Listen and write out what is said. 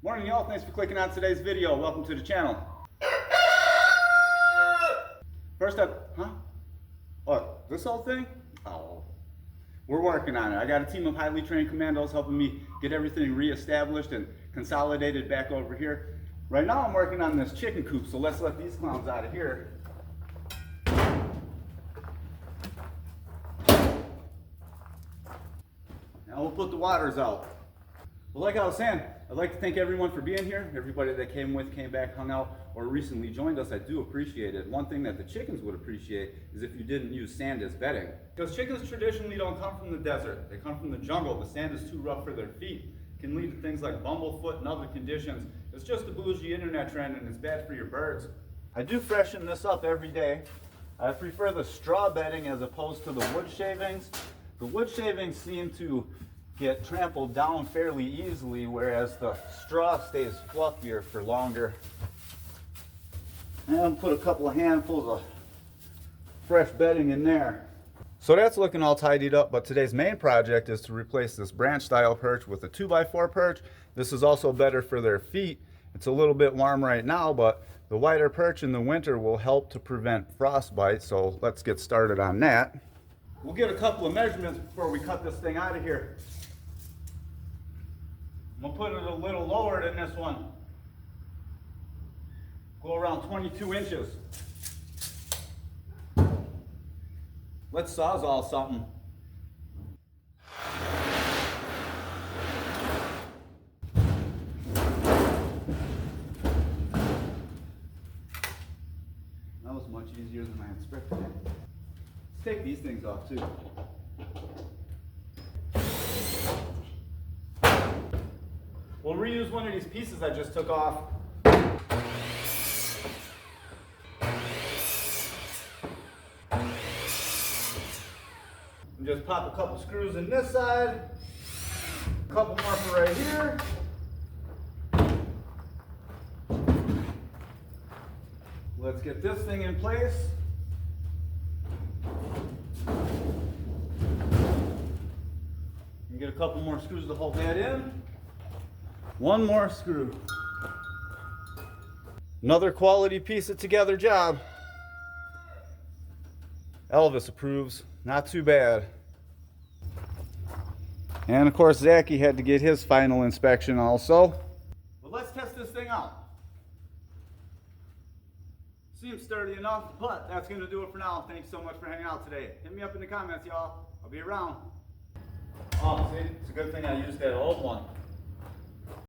Morning y'all, thanks for clicking on today's video. Welcome to the channel. First up, what, this whole thing? Oh, we're working on it. I got a team of highly trained commandos helping me get everything re-established and consolidated back over here. Right now I'm working on this chicken coop, so let's let these clowns out of here. Now we'll put the waters out. Well, like I was saying, I'd like to thank everyone for being here. Everybody that came back, hung out, or recently joined us, I do appreciate it. One thing that the chickens would appreciate is if you didn't use sand as bedding. Because chickens traditionally don't come from the desert. They come from the jungle. The sand is too rough for their feet. It can lead to things like bumblefoot and other conditions. It's just a bougie internet trend and it's bad for your birds. I do freshen this up every day. I prefer the straw bedding as opposed to the wood shavings. The wood shavings seem to get trampled down fairly easily, whereas the straw stays fluffier for longer. And put a couple of handfuls of fresh bedding in there. So that's looking all tidied up, but today's main project is to replace this branch style perch with a 2x4 perch. This is also better for their feet. It's a little bit warm right now, but the wider perch in the winter will help to prevent frostbite, so let's get started on that. We'll get a couple of measurements before we cut this thing out of here. I'm gonna put it a little lower than this one. Go around 22 inches. Let's sawzall something. That was much easier than I expected. Let's take these things off too. We'll reuse one of these pieces I just took off. And just pop a couple screws in this side, a couple more for right here. Let's get this thing in place. And get a couple more screws to hold that in. One more screw. Another quality piece of together job. Elvis approves. Not too bad. And of course Zachy had to get his final inspection also. But let's test this thing out. Seems sturdy enough, but that's going to do it for now. Thanks so much for hanging out today. Hit me up in the comments, y'all. I'll be around. Oh, see? It's a good thing I used that old one.